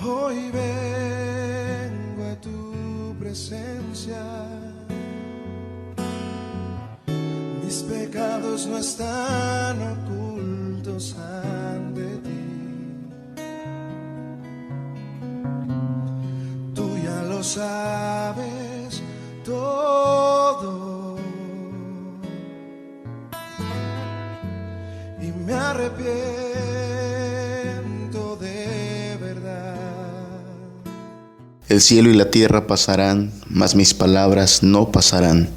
Hoy vengo a tu presencia, mis pecados no están ocultos ante ti. Tú ya lo sabes todo y me arrepiento de verdad. El cielo y la tierra pasarán, mas mis palabras no pasarán.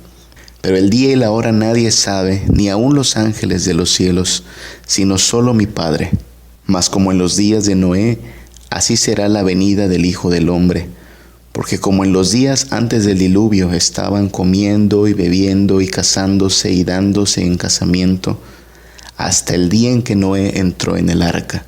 Pero el día y la hora nadie sabe, ni aun los ángeles de los cielos, sino solo mi Padre. Mas como en los días de Noé, así será la venida del Hijo del Hombre. Porque como en los días antes del diluvio estaban comiendo y bebiendo y casándose y dándose en casamiento, hasta el día en que Noé entró en el arca.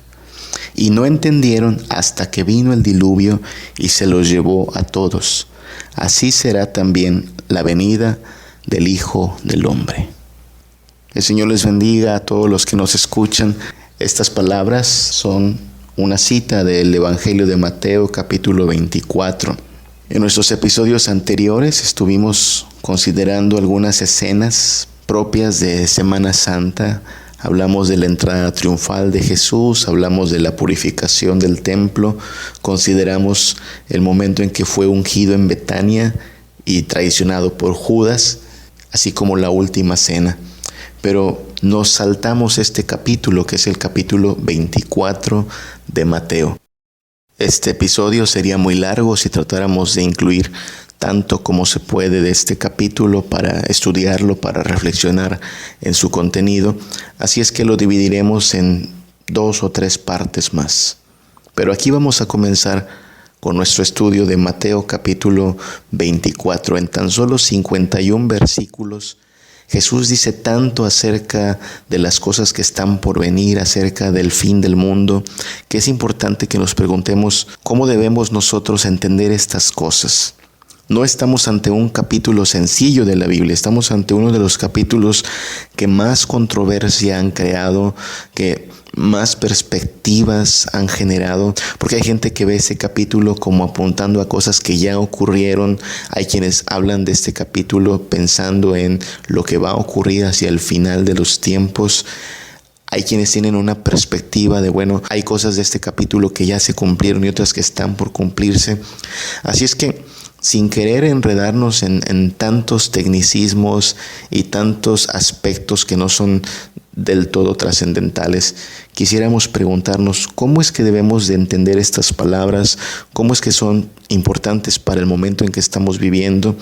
Y no entendieron hasta que vino el diluvio y se los llevó a todos. Así será también la venida del Hijo del Hombre. El Señor les bendiga a todos los que nos escuchan. Estas palabras son una cita del Evangelio de Mateo, capítulo 24. En nuestros episodios anteriores estuvimos considerando algunas escenas propias de Semana Santa. Hablamos de la entrada triunfal de Jesús, hablamos de la purificación del templo, consideramos el momento en que fue ungido en Betania y traicionado por Judas, así como la última cena. Pero nos saltamos este capítulo, que es el capítulo 24 de Mateo. Este episodio sería muy largo si tratáramos de incluir tanto como se puede de este capítulo para estudiarlo, para reflexionar en su contenido. Así es que lo dividiremos en 2 o 3 partes más. Pero aquí vamos a comenzar con nuestro estudio de Mateo capítulo 24. En tan solo 51 versículos, Jesús dice tanto acerca de las cosas que están por venir, acerca del fin del mundo, que es importante que nos preguntemos cómo debemos nosotros entender estas cosas. No estamos ante un capítulo sencillo de la Biblia, estamos ante uno de los capítulos que más controversia han creado, que más perspectivas han generado, porque hay gente que ve ese capítulo como apuntando a cosas que ya ocurrieron. Hay quienes hablan de este capítulo pensando en lo que va a ocurrir hacia el final de los tiempos. Hay quienes tienen una perspectiva de, bueno, hay cosas de este capítulo que ya se cumplieron y otras que están por cumplirse. Así es que, sin querer enredarnos en tantos tecnicismos y tantos aspectos que no son del todo trascendentales, quisiéramos preguntarnos cómo es que debemos de entender estas palabras, cómo es que son importantes para el momento en que estamos viviendo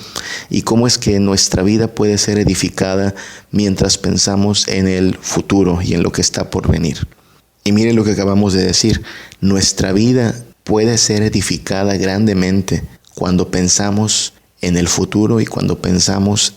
y cómo es que nuestra vida puede ser edificada mientras pensamos en el futuro y en lo que está por venir. Y miren lo que acabamos de decir, nuestra vida puede ser edificada grandemente cuando pensamos en el futuro y cuando pensamos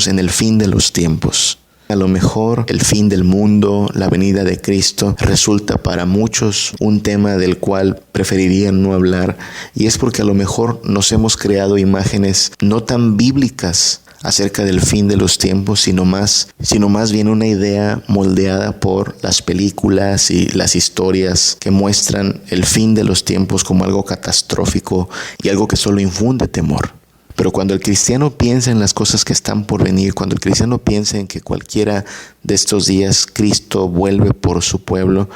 en el fin de los tiempos. A lo mejor el fin del mundo, la venida de Cristo, resulta para muchos un tema del cual preferirían no hablar, y es porque a lo mejor nos hemos creado imágenes no tan bíblicas acerca del fin de los tiempos, sino más bien una idea moldeada por las películas y las historias que muestran el fin de los tiempos como algo catastrófico y algo que solo infunde temor. Pero cuando el cristiano piensa en las cosas que están por venir, cuando el cristiano piensa en que cualquiera de estos días Cristo vuelve por su pueblo,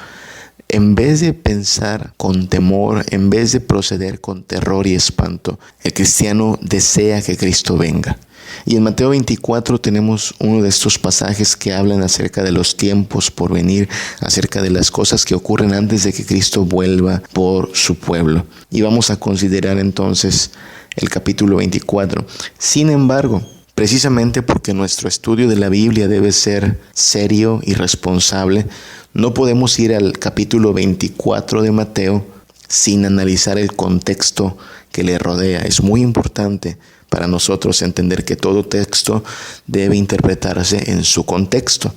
en vez de pensar con temor, en vez de proceder con terror y espanto, el cristiano desea que Cristo venga. Y en Mateo 24 tenemos uno de estos pasajes que hablan acerca de los tiempos por venir, acerca de las cosas que ocurren antes de que Cristo vuelva por su pueblo. Y vamos a considerar entonces el capítulo 24. Sin embargo, precisamente porque nuestro estudio de la Biblia debe ser serio y responsable, no podemos ir al capítulo 24 de Mateo sin analizar el contexto que le rodea. Es muy importante para nosotros entender que todo texto debe interpretarse en su contexto.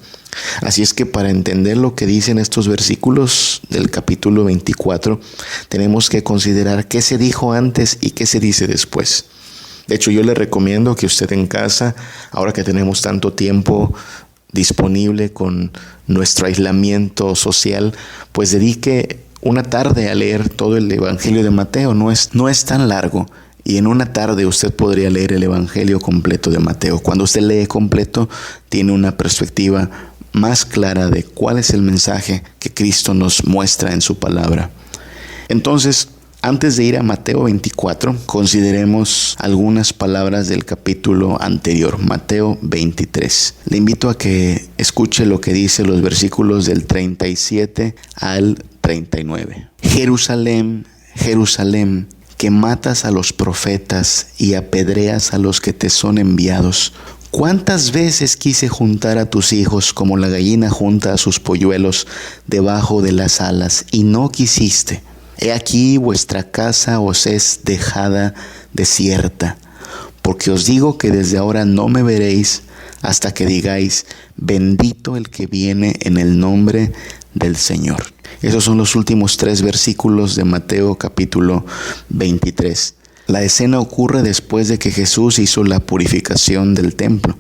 Así es que para entender lo que dicen estos versículos del capítulo 24, tenemos que considerar qué se dijo antes y qué se dice después. De hecho, yo le recomiendo que usted en casa, ahora que tenemos tanto tiempo disponible con nuestro aislamiento social, pues dedique una tarde a leer todo el Evangelio de Mateo. No es tan largo. Y en una tarde usted podría leer el Evangelio completo de Mateo. Cuando usted lee completo, tiene una perspectiva más clara de cuál es el mensaje que Cristo nos muestra en su palabra. Entonces, antes de ir a Mateo 24, consideremos algunas palabras del capítulo anterior, Mateo 23. Le invito a que escuche lo que dice los versículos del 37 al 39. Jerusalén, Jerusalén, que matas a los profetas y apedreas a los que te son enviados. ¿Cuántas veces quise juntar a tus hijos como la gallina junta a sus polluelos debajo de las alas, y no quisiste? He aquí vuestra casa os es dejada desierta, porque os digo que desde ahora no me veréis hasta que digáis, bendito el que viene en el nombre del Señor. Esos son los últimos 3 versículos de Mateo capítulo 23. La escena ocurre después de que Jesús hizo la purificación del templo.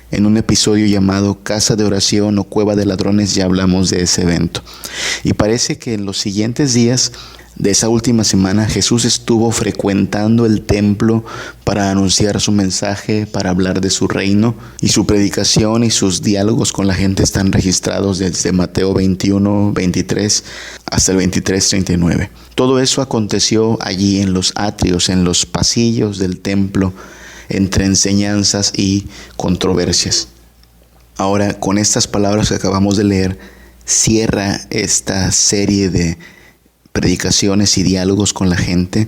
En un episodio llamado Casa de Oración o Cueva de Ladrones ya hablamos de ese evento. Y parece que en los siguientes días de esa última semana Jesús estuvo frecuentando el templo para anunciar su mensaje, para hablar de su reino, y su predicación y sus diálogos con la gente están registrados desde Mateo 21, 23 hasta el 23, 39. Todo eso aconteció allí en los atrios, en los pasillos del templo, entre enseñanzas y controversias. Ahora, con estas palabras que acabamos de leer, cierra esta serie de predicaciones y diálogos con la gente,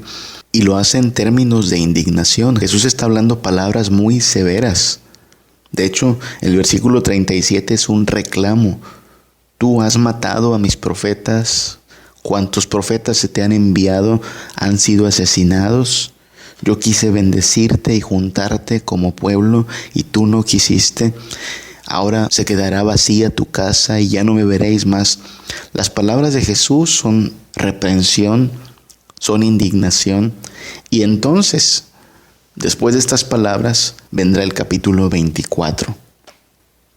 y lo hace en términos de indignación. Jesús está hablando palabras muy severas. De hecho, el versículo 37 es un reclamo. Tú has matado a mis profetas. ¿Cuántos profetas se te han enviado han sido asesinados? Yo quise bendecirte y juntarte como pueblo, y tú no quisiste. Ahora se quedará vacía tu casa y ya no me veréis más. Las palabras de Jesús son reprensión, son indignación. Y entonces, después de estas palabras, vendrá el capítulo 24.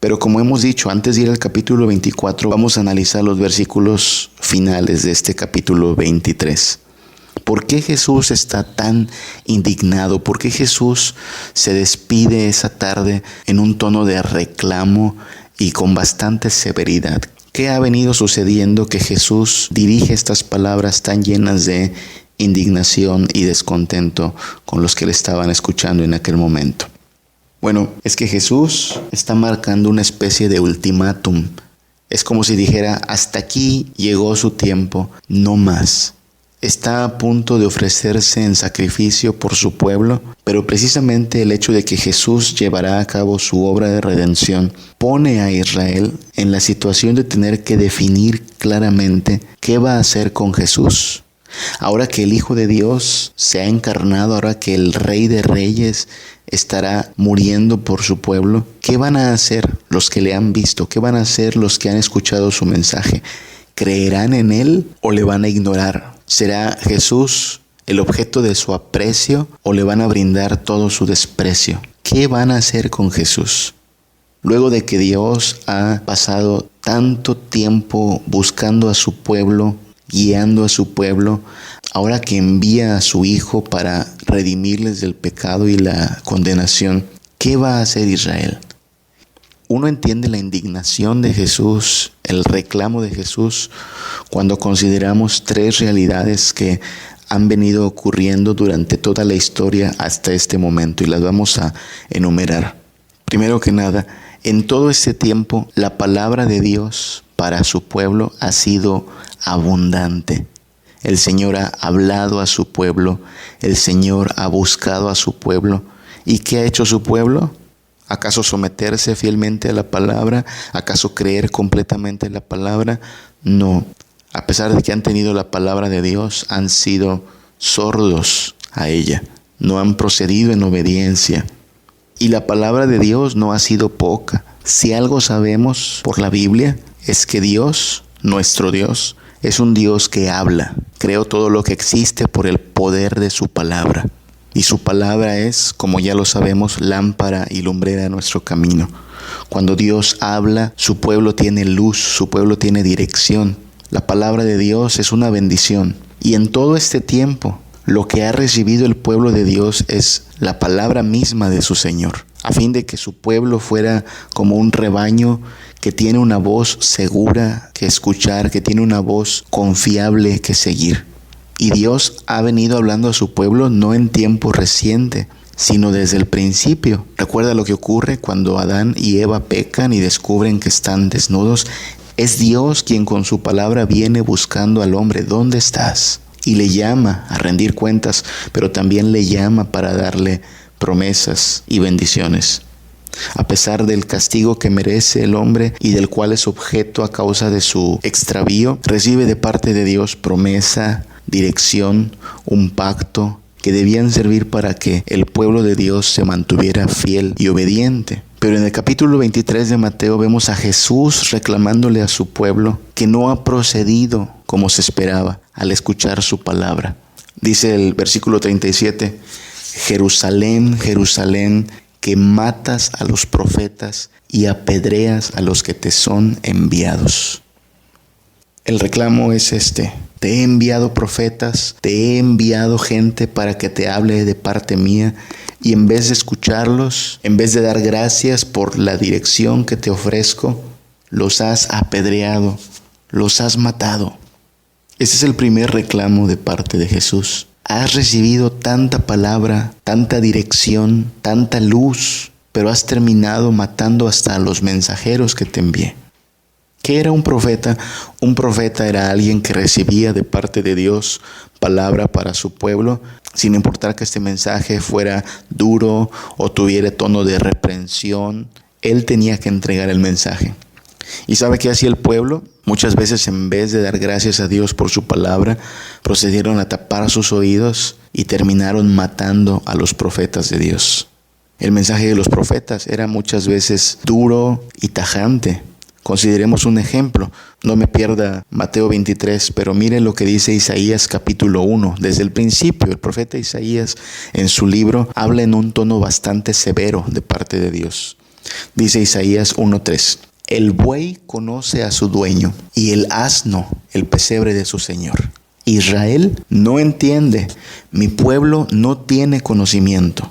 Pero como hemos dicho, antes de ir al capítulo 24, vamos a analizar los versículos finales de este capítulo 23. ¿Por qué Jesús está tan indignado? ¿Por qué Jesús se despide esa tarde en un tono de reclamo y con bastante severidad? ¿Qué ha venido sucediendo que Jesús dirige estas palabras tan llenas de indignación y descontento con los que le estaban escuchando en aquel momento? Bueno, es que Jesús está marcando una especie de ultimátum. Es como si dijera, hasta aquí llegó su tiempo, no más. Está a punto de ofrecerse en sacrificio por su pueblo, pero precisamente el hecho de que Jesús llevará a cabo su obra de redención pone a Israel en la situación de tener que definir claramente qué va a hacer con Jesús. Ahora que el Hijo de Dios se ha encarnado, ahora que el Rey de Reyes estará muriendo por su pueblo, ¿qué van a hacer los que le han visto? ¿Qué van a hacer los que han escuchado su mensaje? ¿Creerán en él o le van a ignorar? ¿Será Jesús el objeto de su aprecio o le van a brindar todo su desprecio? ¿Qué van a hacer con Jesús? Luego de que Dios ha pasado tanto tiempo buscando a su pueblo, guiando a su pueblo, ahora que envía a su Hijo para redimirles del pecado y la condenación, ¿qué va a hacer Israel? Uno entiende la indignación de Jesús, el reclamo de Jesús, cuando consideramos 3 realidades que han venido ocurriendo durante toda la historia hasta este momento, y las vamos a enumerar. Primero que nada, en todo este tiempo, la palabra de Dios para su pueblo ha sido abundante. El Señor ha hablado a su pueblo, el Señor ha buscado a su pueblo. ¿Y qué ha hecho su pueblo? ¿Acaso someterse fielmente a la palabra? ¿Acaso creer completamente en la palabra? No. A pesar de que han tenido la palabra de Dios, han sido sordos a ella. No han procedido en obediencia. Y la palabra de Dios no ha sido poca. Si algo sabemos por la Biblia, es que Dios, nuestro Dios, es un Dios que habla. Creó todo lo que existe por el poder de su palabra. Y su palabra es, como ya lo sabemos, lámpara y lumbrera a nuestro camino. Cuando Dios habla, su pueblo tiene luz, su pueblo tiene dirección. La palabra de Dios es una bendición. Y en todo este tiempo, lo que ha recibido el pueblo de Dios es la palabra misma de su Señor, a fin de que su pueblo fuera como un rebaño que tiene una voz segura que escuchar, que tiene una voz confiable que seguir. Y Dios ha venido hablando a su pueblo no en tiempo reciente, sino desde el principio. Recuerda lo que ocurre cuando Adán y Eva pecan y descubren que están desnudos. Es Dios quien con su palabra viene buscando al hombre. ¿Dónde estás? Y le llama a rendir cuentas, pero también le llama para darle promesas y bendiciones. A pesar del castigo que merece el hombre y del cual es objeto a causa de su extravío, recibe de parte de Dios promesa, dirección, un pacto que debían servir para que el pueblo de Dios se mantuviera fiel y obediente. Pero en el capítulo 23 de Mateo vemos a Jesús reclamándole a su pueblo que no ha procedido como se esperaba al escuchar su palabra. Dice el versículo 37, Jerusalén, Jerusalén, que matas a los profetas y apedreas a los que te son enviados. El reclamo es este: te he enviado profetas, te he enviado gente para que te hable de parte mía, y en vez de escucharlos, en vez de dar gracias por la dirección que te ofrezco, los has apedreado, los has matado. Ese es el primer reclamo de parte de Jesús. Has recibido tanta palabra, tanta dirección, tanta luz, pero has terminado matando hasta a los mensajeros que te envié. ¿Qué era un profeta? Un profeta era alguien que recibía de parte de Dios palabra para su pueblo, sin importar que este mensaje fuera duro o tuviera tono de reprensión. Él tenía que entregar el mensaje. ¿Y sabe qué hacía el pueblo? Muchas veces, en vez de dar gracias a Dios por su palabra, procedieron a tapar sus oídos y terminaron matando a los profetas de Dios. El mensaje de los profetas era muchas veces duro y tajante. Consideremos un ejemplo. No me pierda Mateo 23, pero mire lo que dice Isaías capítulo 1. Desde el principio, el profeta Isaías en su libro habla en un tono bastante severo de parte de Dios. Dice Isaías 1:3. El buey conoce a su dueño y el asno el pesebre de su señor. Israel no entiende, mi pueblo no tiene conocimiento.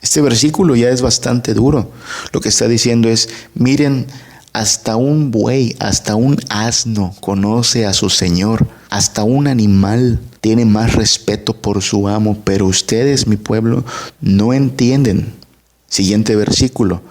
Este versículo ya es bastante duro. Lo que está diciendo es, miren, hasta un buey, hasta un asno conoce a su señor, hasta un animal tiene más respeto por su amo, pero ustedes, mi pueblo, no entienden. Siguiente versículo.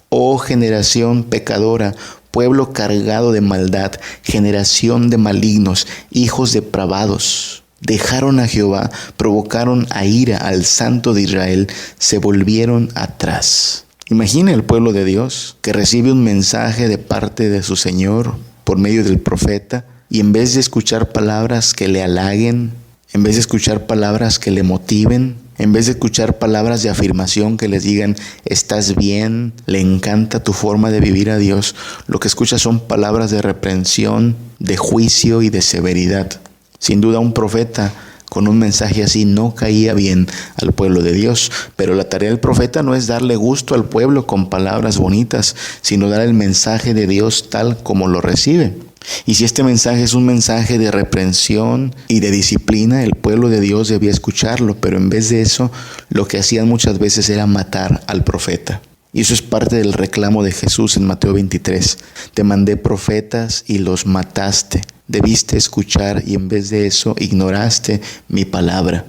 Oh generación pecadora, pueblo cargado de maldad, generación de malignos, hijos depravados. Dejaron a Jehová, provocaron a ira al Santo de Israel, se volvieron atrás. Imagina el pueblo de Dios que recibe un mensaje de parte de su Señor por medio del profeta, y en vez de escuchar palabras que le halaguen, en vez de escuchar palabras que le motiven, en vez de escuchar palabras de afirmación que les digan, estás bien, le encanta tu forma de vivir a Dios, lo que escucha son palabras de reprensión, de juicio y de severidad. Sin duda, un profeta con un mensaje así no caía bien al pueblo de Dios, pero la tarea del profeta no es darle gusto al pueblo con palabras bonitas, sino dar el mensaje de Dios tal como lo recibe. Y si este mensaje es un mensaje de reprensión y de disciplina, el pueblo de Dios debía escucharlo, pero en vez de eso, lo que hacían muchas veces era matar al profeta. Y eso es parte del reclamo de Jesús en Mateo 23. Te mandé profetas y los mataste. Debiste escuchar y en vez de eso ignoraste mi palabra.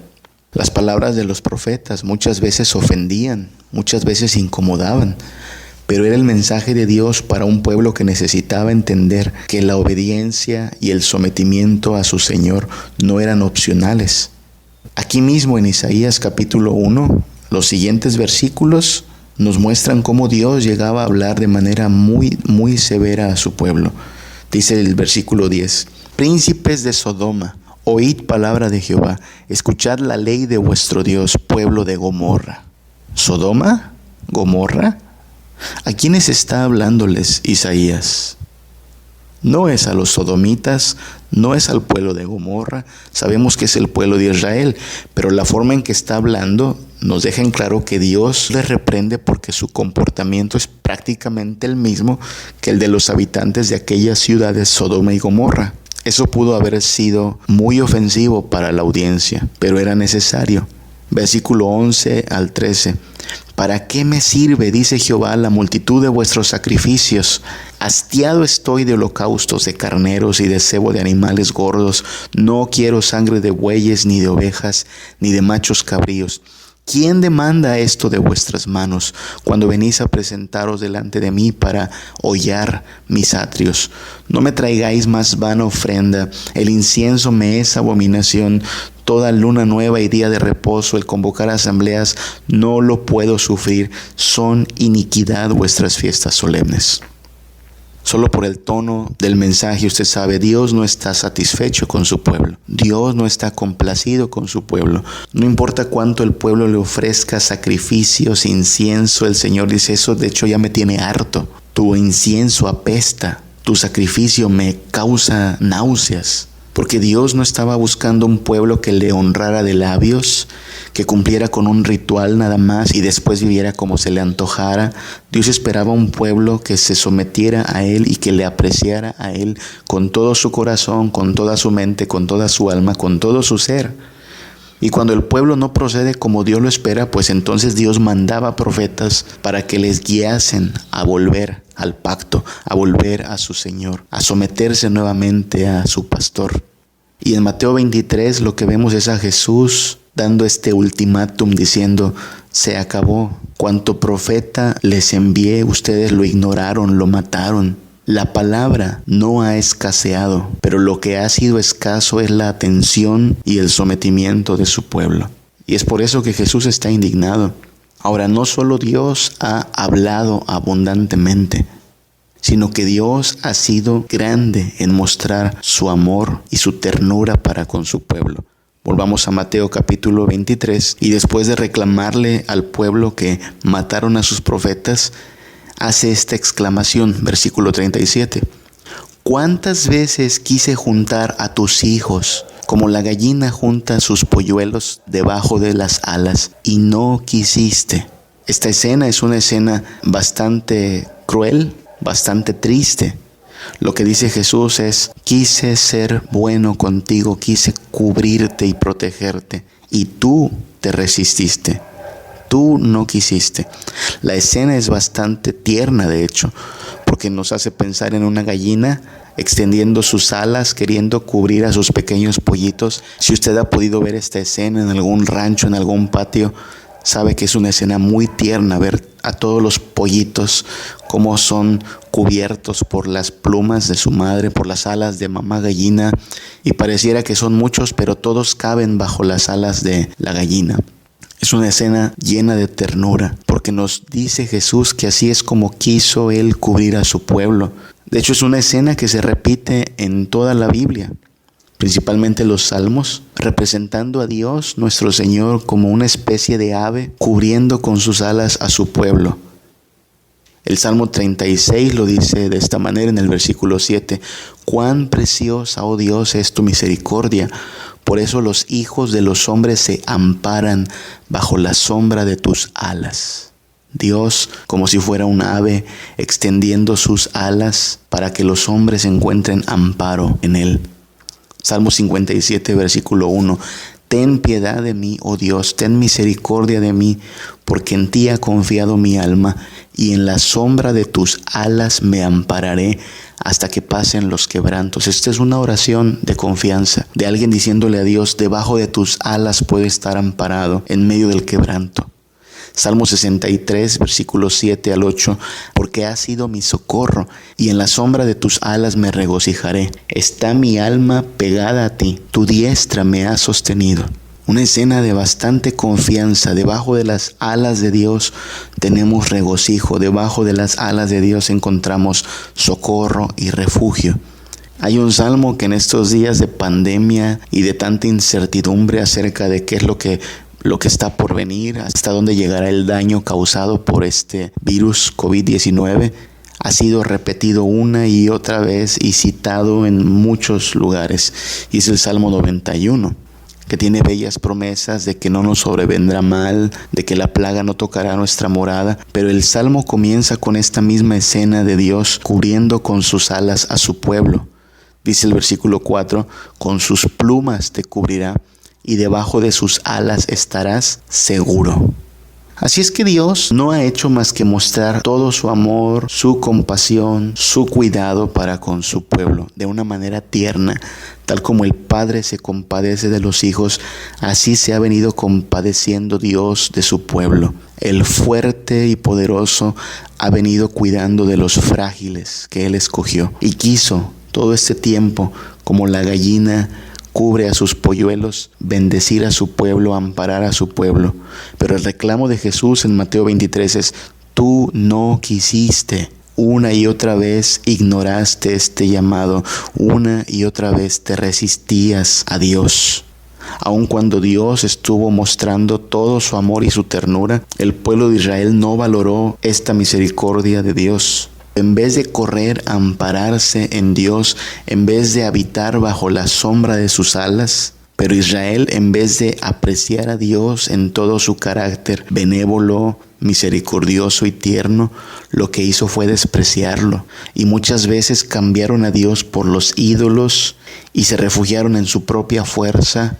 Las palabras de los profetas muchas veces ofendían, muchas veces incomodaban. Pero era el mensaje de Dios para un pueblo que necesitaba entender que la obediencia y el sometimiento a su Señor no eran opcionales. Aquí mismo en Isaías capítulo 1, los siguientes versículos nos muestran cómo Dios llegaba a hablar de manera muy severa a su pueblo. Dice el versículo 10, príncipes de Sodoma, oíd palabra de Jehová, escuchad la ley de vuestro Dios, pueblo de Gomorra. ¿Sodoma? ¿Gomorra? ¿A quiénes está hablándoles Isaías? No es a los sodomitas, no es al pueblo de Gomorra, sabemos que es el pueblo de Israel, pero la forma en que está hablando nos deja en claro que Dios les reprende porque su comportamiento es prácticamente el mismo que el de los habitantes de aquellas ciudades Sodoma y Gomorra. Eso pudo haber sido muy ofensivo para la audiencia, pero era necesario. Versículo 11 al 13. ¿Para qué me sirve, dice Jehová, la multitud de vuestros sacrificios? Hastiado estoy de holocaustos, de carneros y de cebo de animales gordos. No quiero sangre de bueyes, ni de ovejas, ni de machos cabríos. ¿Quién demanda esto de vuestras manos cuando venís a presentaros delante de mí para hollar mis atrios? No me traigáis más vana ofrenda, el incienso me es abominación. Toda luna nueva y día de reposo, el convocar asambleas, no lo puedo sufrir. Son iniquidad vuestras fiestas solemnes. Solo por el tono del mensaje usted sabe, Dios no está satisfecho con su pueblo. Dios no está complacido con su pueblo. No importa cuánto el pueblo le ofrezca sacrificios, incienso, el Señor dice, eso de hecho ya me tiene harto. Tu incienso apesta, tu sacrificio me causa náuseas. Porque Dios no estaba buscando un pueblo que le honrara de labios, que cumpliera con un ritual nada más y después viviera como se le antojara. Dios esperaba un pueblo que se sometiera a Él y que le apreciara a Él con todo su corazón, con toda su mente, con toda su alma, con todo su ser. Y cuando el pueblo no procede como Dios lo espera, pues entonces Dios mandaba profetas para que les guiasen a volver al pacto, a volver a su Señor, a someterse nuevamente a su pastor. Y en Mateo 23 lo que vemos es a Jesús dando este ultimátum diciendo, se acabó. Cuanto profeta les envié, ustedes lo ignoraron, lo mataron. La palabra no ha escaseado, pero lo que ha sido escaso es la atención y el sometimiento de su pueblo. Y es por eso que Jesús está indignado. Ahora, no solo Dios ha hablado abundantemente, sino que Dios ha sido grande en mostrar su amor y su ternura para con su pueblo. Volvamos a Mateo capítulo 23 y después de reclamarle al pueblo que mataron a sus profetas, hace esta exclamación, versículo 37. ¿Cuántas veces quise juntar a tus hijos como la gallina junta sus polluelos debajo de las alas y no quisiste? Esta escena es una escena bastante cruel, bastante triste. Lo que dice Jesús es, quise ser bueno contigo, quise cubrirte y protegerte y tú te resististe. Tú no quisiste. La escena es bastante tierna, de hecho, porque nos hace pensar en una gallina extendiendo sus alas, queriendo cubrir a sus pequeños pollitos. Si usted ha podido ver esta escena en algún rancho, en algún patio, sabe que es una escena muy tierna ver a todos los pollitos cómo son cubiertos por las plumas de su madre, por las alas de mamá gallina, y pareciera que son muchos, pero todos caben bajo las alas de la gallina. Es una escena llena de ternura, porque nos dice Jesús que así es como quiso Él cubrir a su pueblo. De hecho, es una escena que se repite en toda la Biblia, principalmente los Salmos, representando a Dios, nuestro Señor, como una especie de ave, cubriendo con sus alas a su pueblo. El Salmo 36 lo dice de esta manera en el versículo 7. Cuán preciosa, oh Dios, es tu misericordia. Por eso los hijos de los hombres se amparan bajo la sombra de tus alas. Dios, como si fuera un ave, extendiendo sus alas para que los hombres encuentren amparo en Él. Salmo 57, versículo 1. Ten piedad de mí, oh Dios, ten misericordia de mí, porque en ti ha confiado mi alma, y en la sombra de tus alas me ampararé hasta que pasen los quebrantos. Esta es una oración de confianza, de alguien diciéndole a Dios, debajo de tus alas puedo estar amparado en medio del quebranto. Salmo 63, versículos 7 al 8, porque has sido mi socorro, y en la sombra de tus alas me regocijaré. Está mi alma pegada a ti, tu diestra me ha sostenido. Una escena de bastante confianza. Debajo de las alas de Dios tenemos regocijo, debajo de las alas de Dios encontramos socorro y refugio. Hay un salmo que en estos días de pandemia y de tanta incertidumbre acerca de qué es lo que está por venir, hasta dónde llegará el daño causado por este virus COVID-19, ha sido repetido una y otra vez y citado en muchos lugares. Y es el Salmo 91, que tiene bellas promesas de que no nos sobrevendrá mal, de que la plaga no tocará nuestra morada. Pero el Salmo comienza con esta misma escena de Dios cubriendo con sus alas a su pueblo, Dice el versículo 4, con sus plumas te cubrirá y debajo de sus alas estarás seguro. Así es que Dios no ha hecho más que mostrar todo su amor, su compasión, su cuidado para con su pueblo, de una manera tierna, tal como el Padre se compadece de los hijos, así se ha venido compadeciendo Dios de su pueblo. El fuerte y poderoso ha venido cuidando de los frágiles que Él escogió y quiso todo este tiempo, como la gallina cubre a sus polluelos, bendecir a su pueblo, amparar a su pueblo. Pero el reclamo de Jesús en Mateo 23 es: tú no quisiste. Una y otra vez ignoraste este llamado, una y otra vez te resistías a Dios. Aun cuando Dios estuvo mostrando todo su amor y su ternura, el pueblo de Israel no valoró esta misericordia de Dios. En vez de correr a ampararse en Dios, en vez de habitar bajo la sombra de sus alas, pero Israel, en vez de apreciar a Dios en todo su carácter benévolo, misericordioso y tierno, lo que hizo fue despreciarlo. Y muchas veces cambiaron a Dios por los ídolos y se refugiaron en su propia fuerza.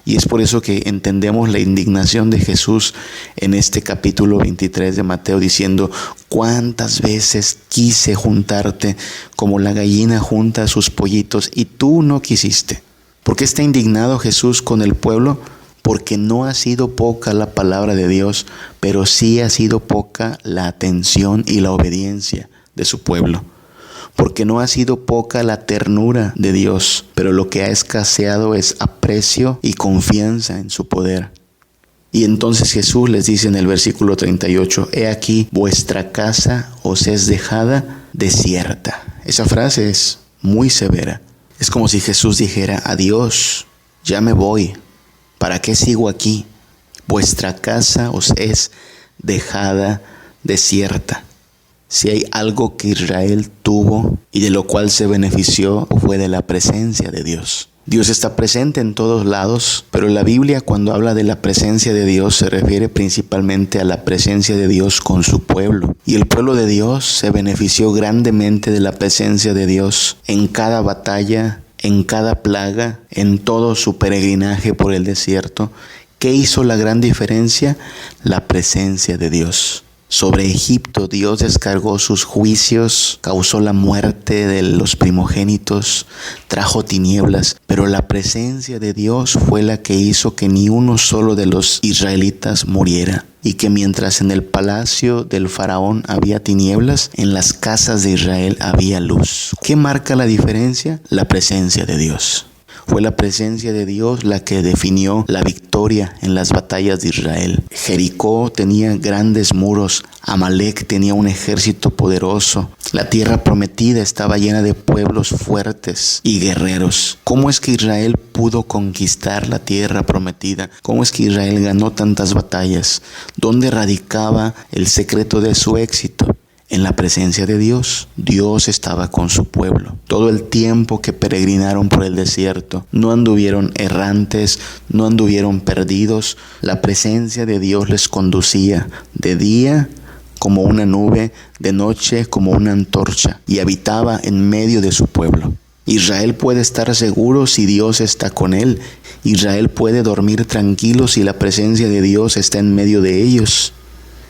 Y es por eso que entendemos la indignación de Jesús en este capítulo 23 de Mateo, diciendo: ¿cuántas veces quise juntarte como la gallina junta a sus pollitos y tú no quisiste? ¿Por qué está indignado Jesús con el pueblo? Porque no ha sido poca la palabra de Dios, pero sí ha sido poca la atención y la obediencia de su pueblo. Porque no ha sido poca la ternura de Dios, pero lo que ha escaseado es aprecio y confianza en su poder. Y entonces Jesús les dice en el versículo 38, he aquí vuestra casa os es dejada desierta. Esa frase es muy severa. Es como si Jesús dijera: adiós, ya me voy, ¿para qué sigo aquí? Vuestra casa os es dejada desierta. Si hay algo que Israel tuvo y de lo cual se benefició, fue de la presencia de Dios. Dios está presente en todos lados, pero la Biblia, cuando habla de la presencia de Dios, se refiere principalmente a la presencia de Dios con su pueblo. Y el pueblo de Dios se benefició grandemente de la presencia de Dios en cada batalla, en cada plaga, en todo su peregrinaje por el desierto. ¿Qué hizo la gran diferencia? La presencia de Dios. Sobre Egipto Dios descargó sus juicios, causó la muerte de los primogénitos, trajo tinieblas, pero la presencia de Dios fue la que hizo que ni uno solo de los israelitas muriera, y que mientras en el palacio del faraón había tinieblas, en las casas de Israel había luz. ¿Qué marca la diferencia? La presencia de Dios. Fue la presencia de Dios la que definió la victoria en las batallas de Israel. Jericó tenía grandes muros, Amalek tenía un ejército poderoso, la tierra prometida estaba llena de pueblos fuertes y guerreros. ¿Cómo es que Israel pudo conquistar la tierra prometida? ¿Cómo es que Israel ganó tantas batallas? ¿Dónde radicaba el secreto de su éxito? En la presencia de Dios. Dios estaba con su pueblo. Todo el tiempo que peregrinaron por el desierto, no anduvieron errantes, no anduvieron perdidos. La presencia de Dios les conducía de día como una nube, de noche como una antorcha, y habitaba en medio de su pueblo. Israel puede estar seguro si Dios está con él. Israel puede dormir tranquilo si la presencia de Dios está en medio de ellos.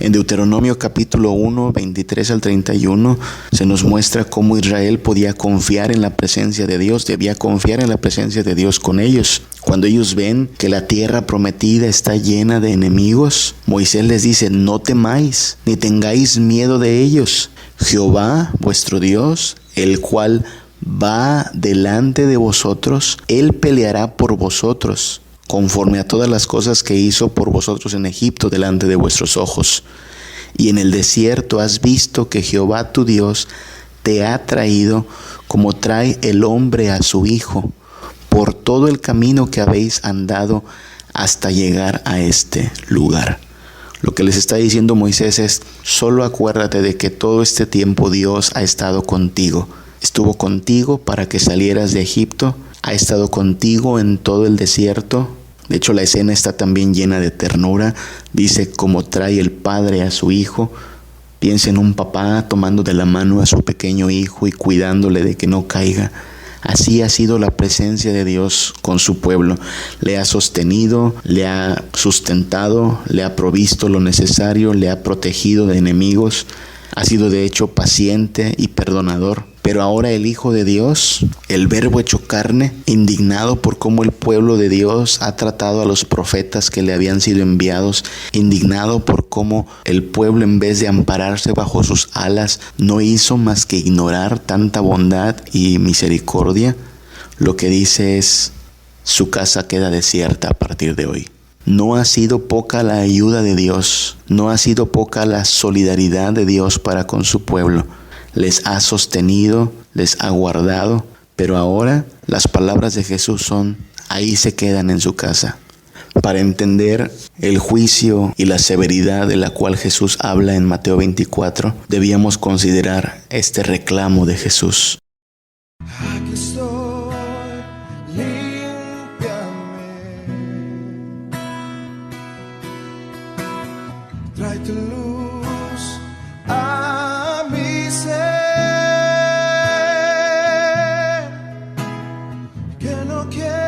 En Deuteronomio capítulo 1, 23 al 31, se nos muestra cómo Israel podía confiar en la presencia de Dios, debía confiar en la presencia de Dios con ellos. Cuando ellos ven que la tierra prometida está llena de enemigos, Moisés les dice: no temáis, ni tengáis miedo de ellos. Jehová, vuestro Dios, el cual va delante de vosotros, Él peleará por vosotros, conforme a todas las cosas que hizo por vosotros en Egipto delante de vuestros ojos. Y en el desierto has visto que Jehová tu Dios te ha traído como trae el hombre a su hijo, por todo el camino que habéis andado hasta llegar a este lugar. Lo que les está diciendo Moisés es: solo acuérdate de que todo este tiempo Dios ha estado contigo. Estuvo contigo para que salieras de Egipto, ha estado contigo en todo el desierto. De hecho, la escena está también llena de ternura. Dice: como trae el padre a su hijo. Piensa en un papá tomando de la mano a su pequeño hijo y cuidándole de que no caiga. Así ha sido la presencia de Dios con su pueblo. Le ha sostenido, le ha sustentado, le ha provisto lo necesario, le ha protegido de enemigos. Ha sido de hecho paciente y perdonador. Pero ahora el Hijo de Dios, el Verbo hecho carne, indignado por cómo el pueblo de Dios ha tratado a los profetas que le habían sido enviados, indignado por cómo el pueblo, en vez de ampararse bajo sus alas, no hizo más que ignorar tanta bondad y misericordia, lo que dice es: su casa queda desierta a partir de hoy. No ha sido poca la ayuda de Dios, no ha sido poca la solidaridad de Dios para con su pueblo. Les ha sostenido, les ha guardado, pero ahora las palabras de Jesús son: ahí se quedan en su casa. Para entender el juicio y la severidad de la cual Jesús habla en Mateo 24, debíamos considerar este reclamo de Jesús. Aquí estoy, límpiame. Trae tu luz a mi ser, que no quiero